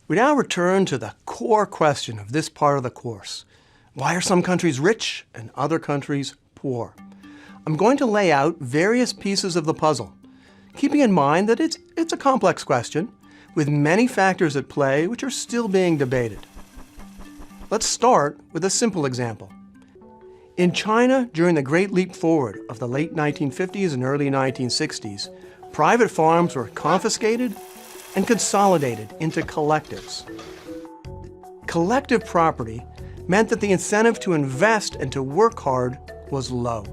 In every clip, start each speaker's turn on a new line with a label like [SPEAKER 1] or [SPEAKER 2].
[SPEAKER 1] We now return to the core question of this part of the course. Why are some countries rich and other countries poor? I'm going to lay out various pieces of the puzzle, keeping in mind that it's a complex question with many factors at play which are still being debated. Let's start with a simple example. In China, during the Great Leap Forward of the late 1950s and early 1960s, private farms were confiscated and consolidated into collectives. Collective property meant that the incentive to invest and to work hard was low.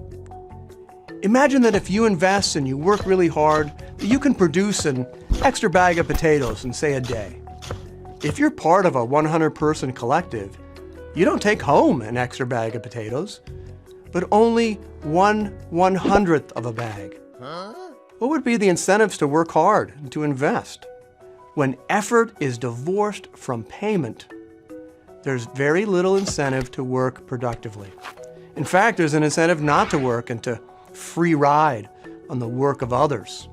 [SPEAKER 1] Imagine that if you invest and you work really hard, you can produce an extra bag of potatoes in, say, a day. If you're part of a 100-person collective, you don't take home an extra bag of potatoes, but only 1/100th of a bag. What would be the incentives to work hard and to invest? When effort is divorced from payment, there's very little incentive to work productively. In fact, there's an incentive not to work and to free ride on the work of others.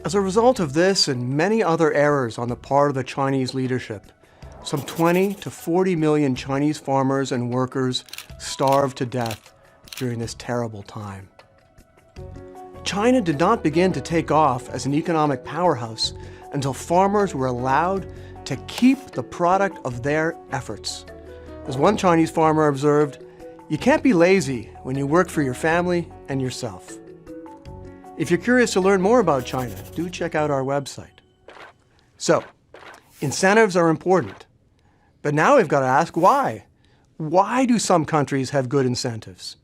[SPEAKER 1] As a result of this and many other errors on the part of the Chinese leadership, some 20 to 40 million Chinese farmers and workers starved to death during this terrible time. China did not begin to take off as an economic powerhouse until farmers were allowed to keep the product of their efforts. As one Chinese farmer observed, you can't be lazy when you work for your family and yourself. If you're curious to learn more about China, do check out our website. So, incentives are important. But now we've got to ask why. Why do some countries have good incentives?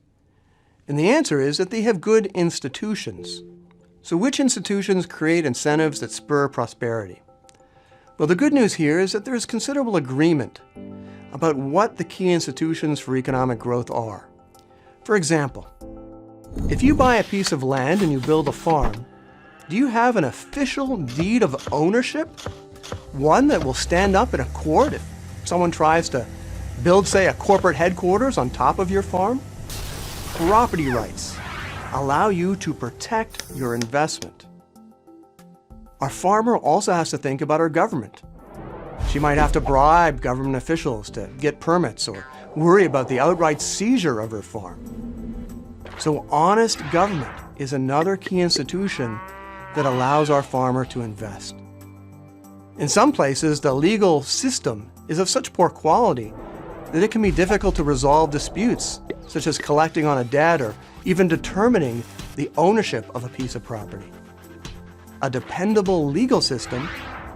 [SPEAKER 1] And the answer is that they have good institutions. So which institutions create incentives that spur prosperity? Well, the good news here is that there is considerable agreement about what the key institutions for economic growth are. For example, if you buy a piece of land and you build a farm, do you have an official deed of ownership? One that will stand up in a court if someone tries to build, say, a corporate headquarters on top of your farm? Property rights allow you to protect your investment. Our farmer also has to think about her government. She might have to bribe government officials to get permits or worry about the outright seizure of her farm. So honest government is another key institution that allows our farmer to invest. In some places, the legal system is of such poor quality that it can be difficult to resolve disputes, such as collecting on a debt or even determining the ownership of a piece of property. A dependable legal system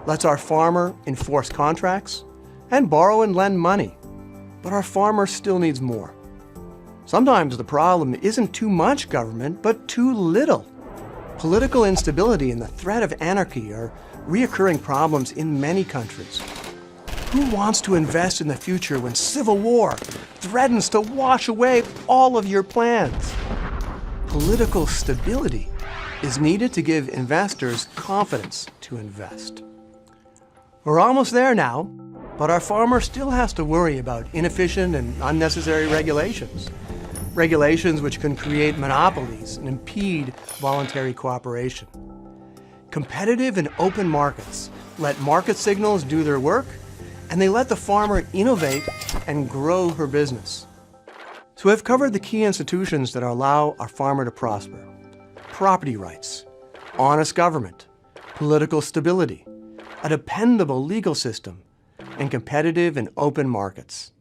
[SPEAKER 1] lets our farmer enforce contracts and borrow and lend money. But our farmer still needs more. Sometimes the problem isn't too much government, but too little. Political instability and the threat of anarchy are reoccurring problems in many countries. Who wants to invest in the future when civil war threatens to wash away all of your plans? Political stability is needed to give investors confidence to invest. We're almost there now, but our farmer still has to worry about inefficient and unnecessary regulations. Regulations which can create monopolies and impede voluntary cooperation. Competitive and open markets let market signals do their work, and they let the farmer innovate and grow her business. So I've covered the key institutions that allow our farmer to prosper. Property rights, honest government, political stability, a dependable legal system, and competitive and open markets.